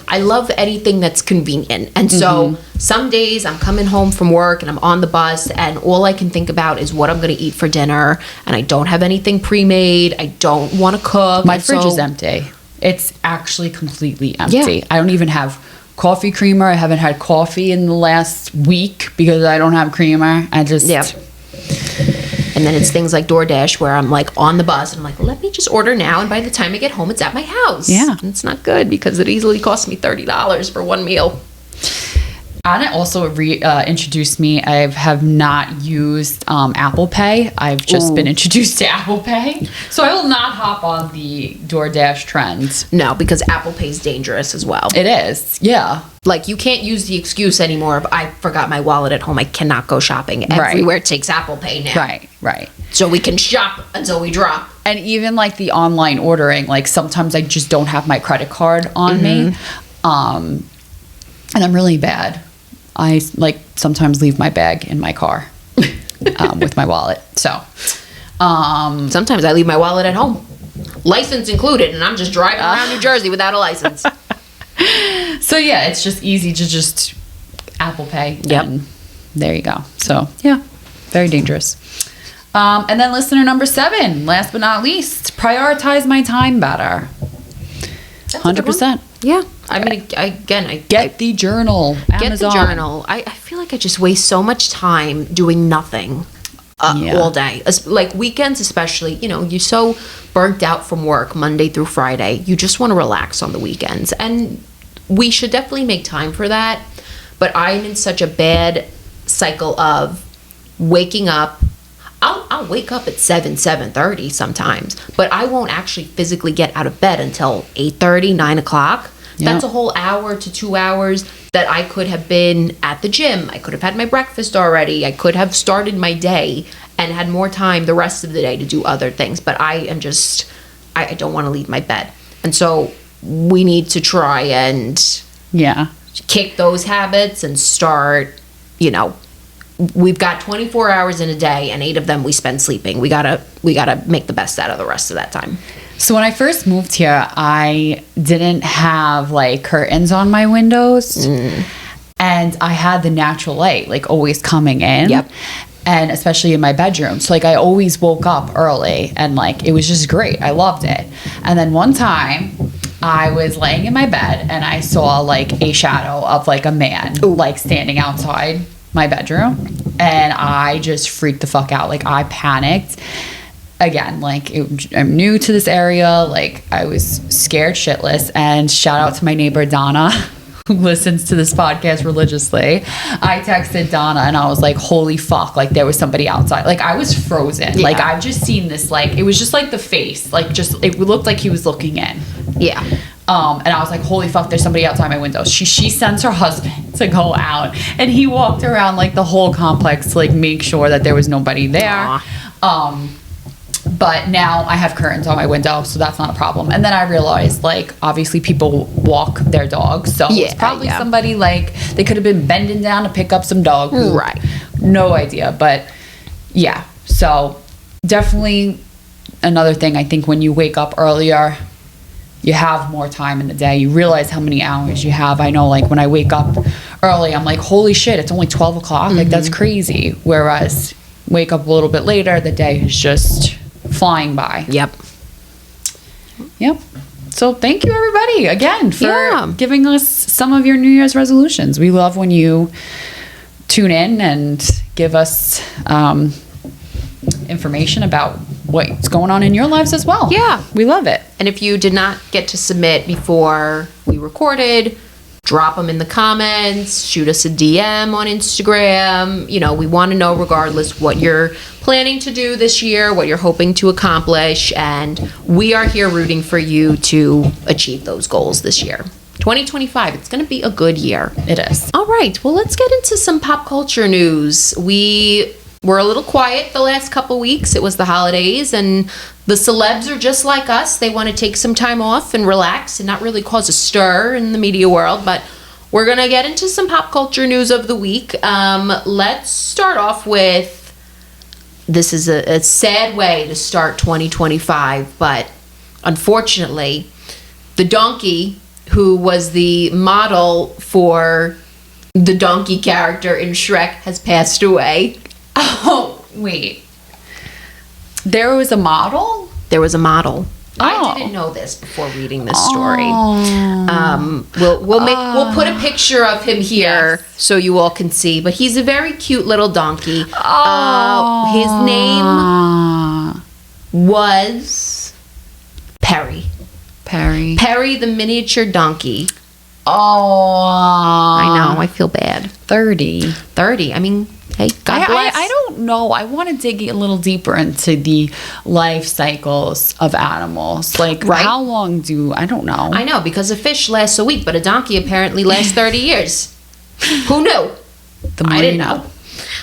I love anything that's convenient. And so some days I'm coming home from work and I'm on the bus and all I can think about is what I'm going to eat for dinner. And I don't have anything pre-made. I don't want to cook. My fridge is empty. It's actually completely empty. Yeah. I don't even have coffee creamer. I haven't had coffee in the last week because I don't have creamer. I just... Yeah. And then it's things like DoorDash where I'm like on the bus and I'm like, let me just order now. And by the time I get home, it's at my house. Yeah. And it's not good because it easily costs me $30 for one meal. Anna also introduced me. I have not used Apple Pay. I've just been introduced to Apple Pay. So I will not hop on the DoorDash trend. No, because Apple Pay is dangerous as well. It is. Yeah. Like, you can't use the excuse anymore of, I forgot my wallet at home, I cannot go shopping. Everywhere takes Apple Pay now. Right. So we can shop until we drop. And even like the online ordering, like sometimes I just don't have my credit card on me. And I'm really bad. I like sometimes leave my bag in my car with my wallet. So sometimes I leave my wallet at home, license included, and I'm just driving around New Jersey without a license. So yeah, it's just easy to just Apple Pay. Yep. And there you go. So yeah, very dangerous. And then listener number 7, last but not least, prioritize my time better. 100%. Yeah. I mean, I get the journal. Get Amazon. the journal. I feel like I just waste so much time doing nothing all day. Like weekends especially, you're so burnt out from work Monday through Friday. You just want to relax on the weekends. And we should definitely make time for that. But I'm in such a bad cycle of waking up. I'll wake up at 7:30 sometimes, but I won't actually physically get out of bed until 8:30, 9 o'clock. That's a whole hour to 2 hours that I could have been at the gym. I could have had my breakfast already. I could have started my day and had more time the rest of the day to do other things. But I don't want to leave my bed. And so we need to try and kick those habits and start, we've got 24 hours in a day and 8 of them we spend sleeping. We gotta make the best out of the rest of that time. So when I first moved here, I didn't have like curtains on my windows, and I had the natural light like always coming in. Yep. And especially in my bedroom. So like I always woke up early, and like it was just great. I loved it. And then one time I was laying in my bed and I saw like a shadow of like a man like standing outside my bedroom, and I just freaked the fuck out. Like I panicked. Again, like I'm new to this area. Like I was scared shitless. And shout out to my neighbor Donna, who listens to this podcast religiously. I texted Donna and I was like, holy fuck, like there was somebody outside. Like I was frozen. Like I've just seen this, like it was just like the face, like just it looked like he was looking in. Yeah. And I was like, holy fuck, there's somebody outside my window. She sends her husband to go out, and he walked around like the whole complex to like make sure that there was nobody there. But now I have curtains on my window, so that's not a problem. And then I realized, like, obviously people walk their dogs, so it's probably somebody, like, they could have been bending down to pick up some dog poop. Right. No idea, but yeah. So definitely another thing, I think when you wake up earlier, you have more time in the day. You realize how many hours you have. I know, like, when I wake up early, I'm like, holy shit, it's only 12 o'clock. Like, that's crazy. Whereas wake up a little bit later, the day is just flying by. Yep. So thank you everybody again for giving us some of your New Year's resolutions. We love when you tune in and give us information about what's going on in your lives as well. Yeah. We love it. And if you did not get to submit before we recorded, drop them in the comments, shoot us a DM on Instagram. We want to know regardless what you're planning to do this year, what you're hoping to accomplish, and we are here rooting for you to achieve those goals this year. 2025, it's going to be a good year. It is. All right, well, let's get into some pop culture news. We were a little quiet the last couple weeks. It was the holidays, and the celebs are just like us. They want to take some time off and relax and not really cause a stir in the media world, but we're going to get into some pop culture news of the week. Let's start off with, this is a sad way to start 2025, but unfortunately, the donkey who was the model for the donkey character in Shrek has passed away. Oh, wait. There was a model? There was a model. Oh. I didn't know this before reading this story. We'll put a picture of him here so you all can see. But he's a very cute little donkey. His name was Perry. Perry the miniature donkey. I know. I feel bad. 30. I mean, hey, God bless. I don't know. I want to dig a little deeper into the life cycles of animals. Like, how long I don't know. I know, because a fish lasts a week, but a donkey apparently lasts 30 years. Who knew? I didn't know.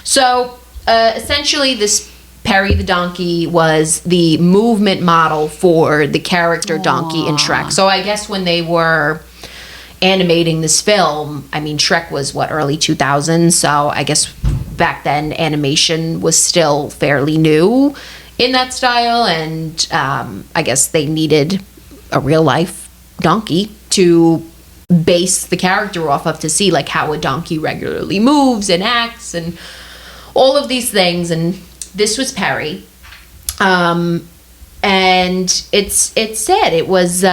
So, essentially, this Perry the donkey was the movement model for the character donkey in Shrek. So, I guess when they were animating this film, I mean, Shrek was early 2000s, so I guess back then animation was still fairly new in that style, and I guess they needed a real life donkey to base the character off of, to see like how a donkey regularly moves and acts and all of these things. And this was Perry, and it's sad. It was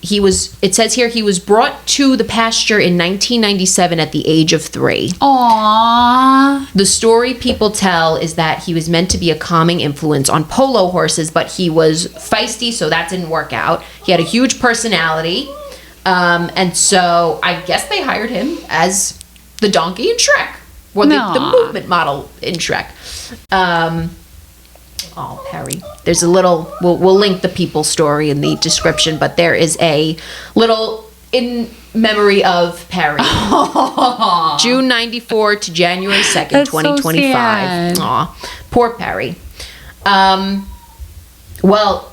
it says here he was brought to the pasture in 1997 at the age of 3. Aww. The story people tell is that he was meant to be a calming influence on polo horses, but he was feisty, so that didn't work out. He had a huge personality, and so I guess they hired him as the donkey in Shrek, or the movement model in Shrek. Oh, Perry. There's a little, we'll link the people story in the description, but there is a little in memory of Perry. June 94 to January 2nd, That's 2025. so sad. Aw, poor Perry. Well,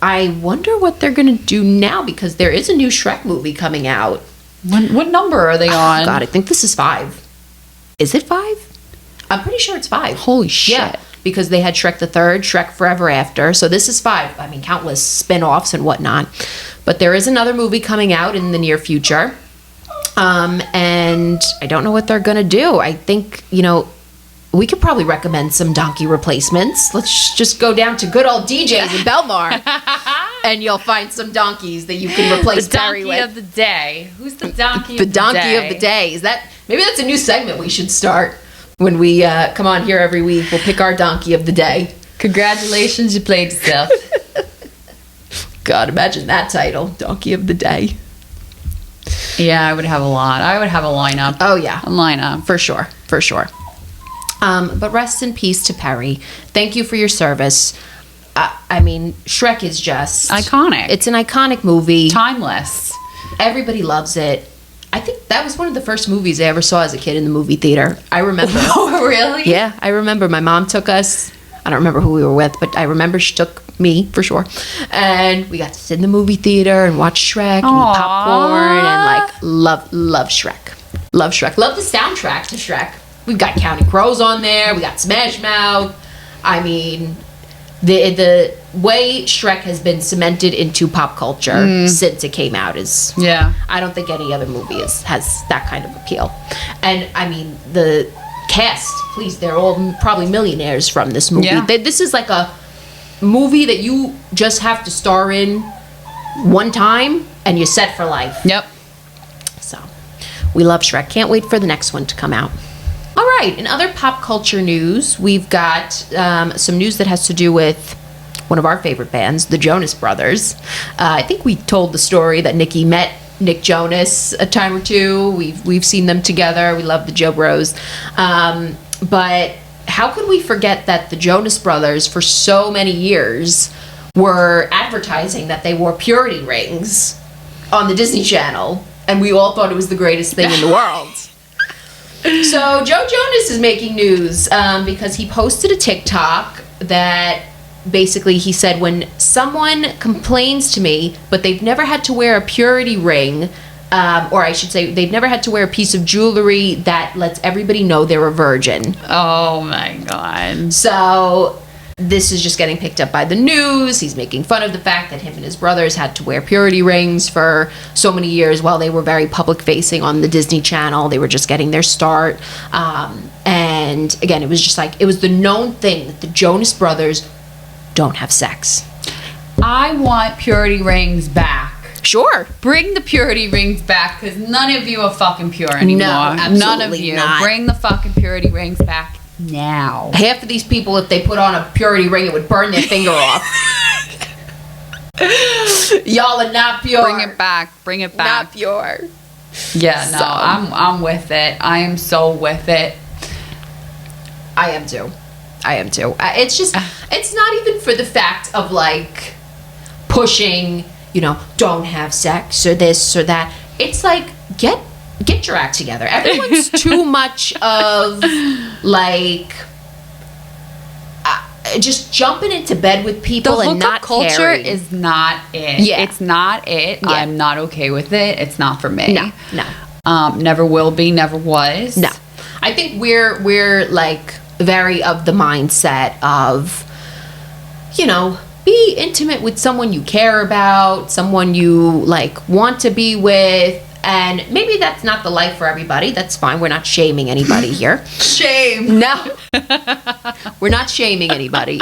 I wonder what they're going to do now because there is a new Shrek movie coming out. What number are they on? God, I think this is 5. Is it 5? I'm pretty sure it's 5. Holy shit. Yeah, because they had Shrek the Third, Shrek Forever After. So this is 5. I mean, countless spin-offs and whatnot. But there is another movie coming out in the near future. And I don't know what they're going to do. I think, we could probably recommend some donkey replacements. Let's just go down to good old DJ's in Belmar. And you'll find some donkeys that you can replace Perry with. The donkey of the day. Who's the donkey of the day? The donkey of the day. Maybe that's a new segment we should start. When we come on here every week, we'll pick our donkey of the day. Congratulations, you played yourself. God, imagine that title. Donkey of the day. Yeah, I would have a lot. I would have a lineup. Oh, yeah. A lineup. For sure. But rest in peace to Perry. Thank you for your service. I mean, Shrek is just... iconic. It's an iconic movie. Timeless. Everybody loves it. I think that was one of the first movies I ever saw as a kid in the movie theater. I remember. Oh, really? Yeah, I remember. My mom took us. I don't remember who we were with, but I remember she took me, for sure. And we got to sit in the movie theater and watch Shrek and eat popcorn and, love Shrek. Love Shrek. Love the soundtrack to Shrek. We've got Counting Crows on there. We got Smash Mouth. I mean, the way Shrek has been cemented into pop culture since it came out is... Yeah. I don't think any other movie has that kind of appeal. And, I mean, the cast, please, they're all probably millionaires from this movie. Yeah. This is like a movie that you just have to star in one time and you're set for life. Yep. So, we love Shrek. Can't wait for the next one to come out. All right, in other pop culture news, we've got some news that has to do with one of our favorite bands, the Jonas Brothers. I think we told the story that Nikki met Nick Jonas a time or two. We've seen them together. We love the Joe Bros. But how could we forget that the Jonas Brothers, for so many years, were advertising that they wore purity rings on the Disney Channel, and we all thought it was the greatest thing in the world. So Joe Jonas is making news because he posted a TikTok that basically he said, when someone complains to me, but they've never had to wear a purity ring, or I should say they've never had to wear a piece of jewelry that lets everybody know they're a virgin. Oh my God. So this is just getting picked up by the news. He's making fun of the fact that him and his brothers had to wear purity rings for so many years while they were very public facing on the Disney Channel. They were just getting their start. And again, it was just like, it was the known thing that the Jonas Brothers don't have sex. I want purity rings back. Sure. Bring the purity rings back, because none of you are fucking pure anymore. No, absolutely none of you. not. Bring the fucking purity rings back now. Half of these people, if they put on a purity ring, it would burn their finger off. Y'all are not pure. Bring it back. Bring it back. Not pure. Yeah, no, So- I'm with it. I am so with it. I am too. It's just, it's not even for the fact of like pushing, don't have sex or this or that. It's like, get your act together. Everyone's too much of like just jumping into bed with people The and hookup not culture caring. is not it. Yeah. It's not it. Yeah. I'm not okay with it. It's not for me. No. Never will be. Never was. No. I think we're like very of the mindset of, be intimate with someone you care about, someone you like want to be with, and maybe that's not the life for everybody. That's fine. We're not shaming anybody here. Shame. No. We're not shaming anybody.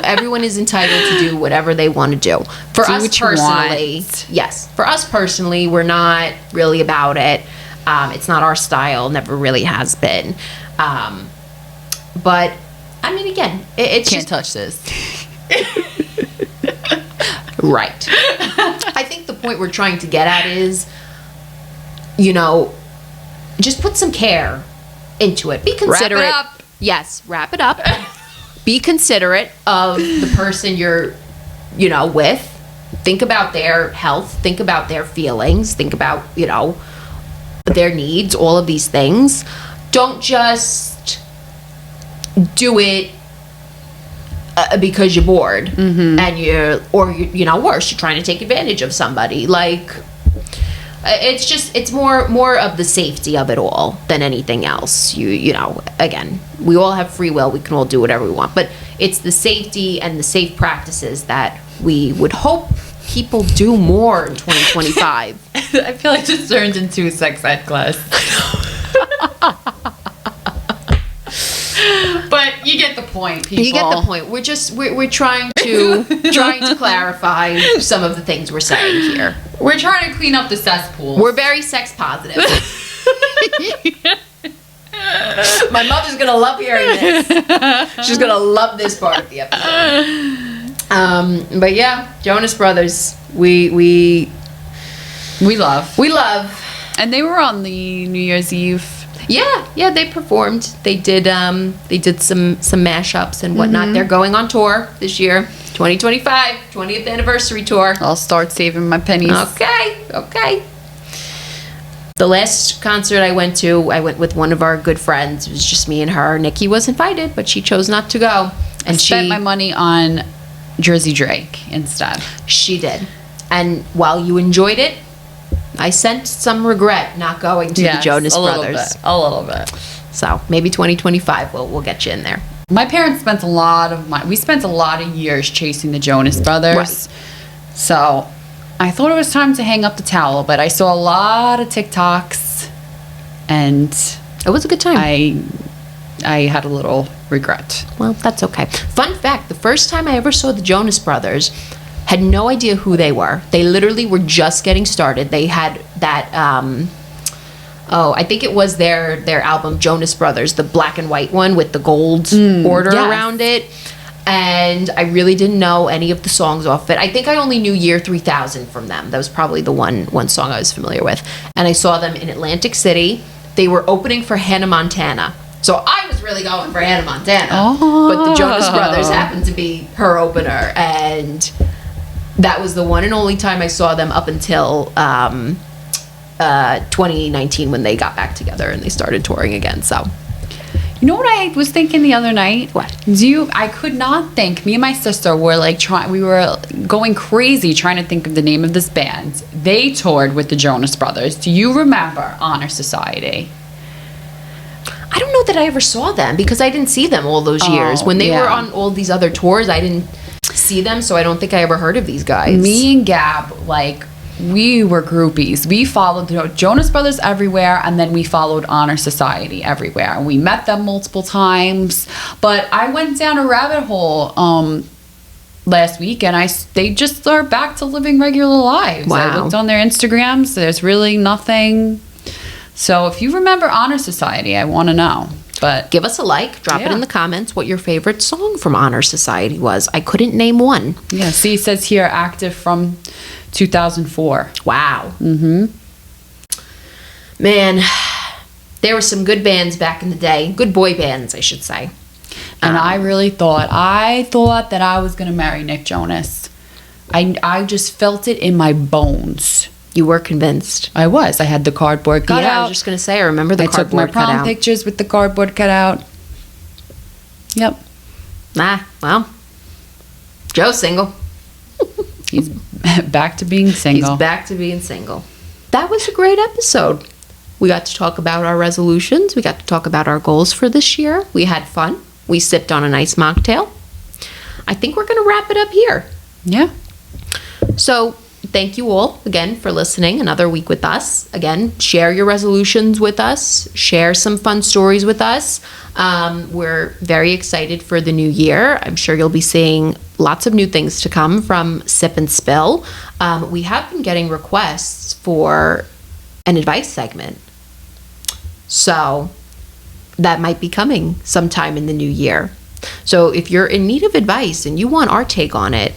Everyone is entitled to do whatever they want to do. For Do us what you personally, want. yes. For us personally, we're not really about it. It's not our style. Never really has been. But I mean, again, it's Can't just, touch this. right. I think the point we're trying to get at is, just put some care into it. Be considerate. Wrap it up. Yes, wrap it up. Be considerate of the person you're, with. think about their health, think about their feelings, think about, you know, their needs, all of these things. Don't just do it because you're bored and you know, worse, you're trying to take advantage of somebody. Like, it's more of the safety of it all than anything else. You know, again, we all have free will, we can all do whatever we want, but it's the safety and the safe practices that we would hope people do more in 2025. I feel like this turned into a sex ed class. But you get the point, people. You get the point. We're trying to clarify some of the things we're saying here. We're trying to clean up the cesspool. We're very sex positive. My mother's gonna love hearing this. She's gonna love this part of the episode. But yeah, Jonas Brothers, we love. And they were on the New Year's Eve. Yeah, they performed. They did some mashups and whatnot. They're going on tour this year, 2025, 20th anniversary tour. I'll start saving my pennies. Okay. The last concert I went with one of our good friends. It was just me and her. Nikki was invited, but she chose not to go. And she spent my money on Jersey Drake instead. She did. And while you enjoyed it, I sensed some regret not going to the Jonas Brothers. A little bit. So maybe 2025 we'll get you in there. My parents spent a lot of money. We spent a lot of years chasing the Jonas Brothers. Right. So I thought it was time to hang up the towel, but I saw a lot of TikToks and it was a good time. I had a little regret. Well, that's okay. Fun fact, the first time I ever saw the Jonas Brothers, had no idea who they were. They literally were just getting started. They had that, I think it was their album, Jonas Brothers, the black and white one with the gold border around it. And I really didn't know any of the songs off it. I think I only knew Year 3000 from them. That was probably the one song I was familiar with. And I saw them in Atlantic City. They were opening for Hannah Montana. So I was really going for Hannah Montana. But the Jonas Brothers happened to be her opener. And that was the one and only time I saw them up until 2019 when they got back together and they started touring again. So, you know what I was thinking the other night? What? I could not think. Me and my sister were we were going crazy trying to think of the name of this band. They toured with the Jonas Brothers. Do you remember Honor Society? I don't know that I ever saw them because I didn't see them all those years. When they were on all these other tours, I didn't see them, so I don't think I ever heard of these guys. Me and Gab, we were groupies. We followed the Jonas Brothers everywhere, and then we followed Honor Society everywhere. We met them multiple times, but I went down a rabbit hole last week, and they just are back to living regular lives. Wow. I looked on their Instagrams. There's really nothing. So if you remember Honor Society, I want to know. But give us a like, drop it in the comments what your favorite song from Honor Society was. I couldn't name one. Yeah, see, it says here active from 2004. Wow. Man, there were some good bands back in the day. Good boy bands, I should say. And I really thought that I was going to marry Nick Jonas. I just felt it in my bones. You were convinced. I was. I had the cardboard cutout. Yeah, I was just going to say, I remember the cardboard cutout. I took my prom pictures with the cardboard cutout. Yep. Well, Joe's single. He's back to being single. He's back to being single. That was a great episode. We got to talk about our resolutions. We got to talk about our goals for this year. We had fun. We sipped on a nice mocktail. I think we're going to wrap it up here. Yeah. So, thank you all again for listening another week with us. Again, share your resolutions with us. Share some fun stories with us. We're very excited for the new year. I'm sure you'll be seeing lots of new things to come from Sip and Spill. We have been getting requests for an advice segment. So that might be coming sometime in the new year. So if you're in need of advice and you want our take on it,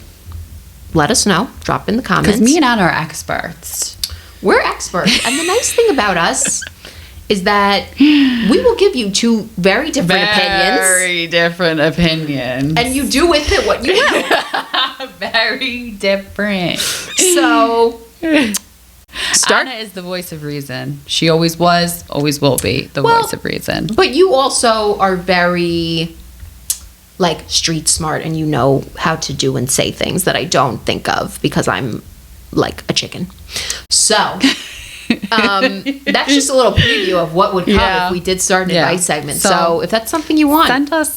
let us know. Drop in the comments. Because me and Anna are experts. We're experts. And the nice thing about us is that we will give you two very different opinions. Very different opinions. And you do with it what you will. Very different. So, Anna is the voice of reason. She always was, always will be the voice of reason. But you also are very, like, street smart, and you know how to do and say things that I don't think of because I'm like a chicken. So... that's just a little preview of what would come if we did start an advice segment. So if that's something you want, send us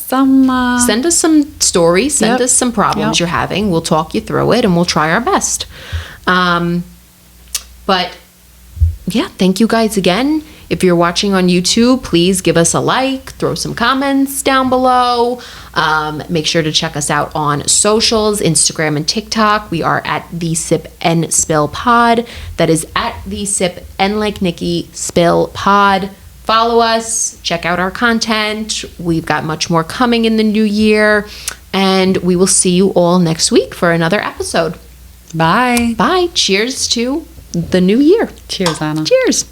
some stories, send us some problems you're having. We'll talk you through it and we'll try our best. But yeah, thank you guys again. If you're watching on YouTube, please give us a like, throw some comments down below. Make sure to check us out on socials, Instagram and TikTok. We are at the Sip and Spill Pod. That is at the Sip and like Nikki Spill Pod. Follow us, check out our content. We've got much more coming in the new year. And we will see you all next week for another episode. Bye. Bye. Cheers to the new year. Cheers, Anna. Cheers.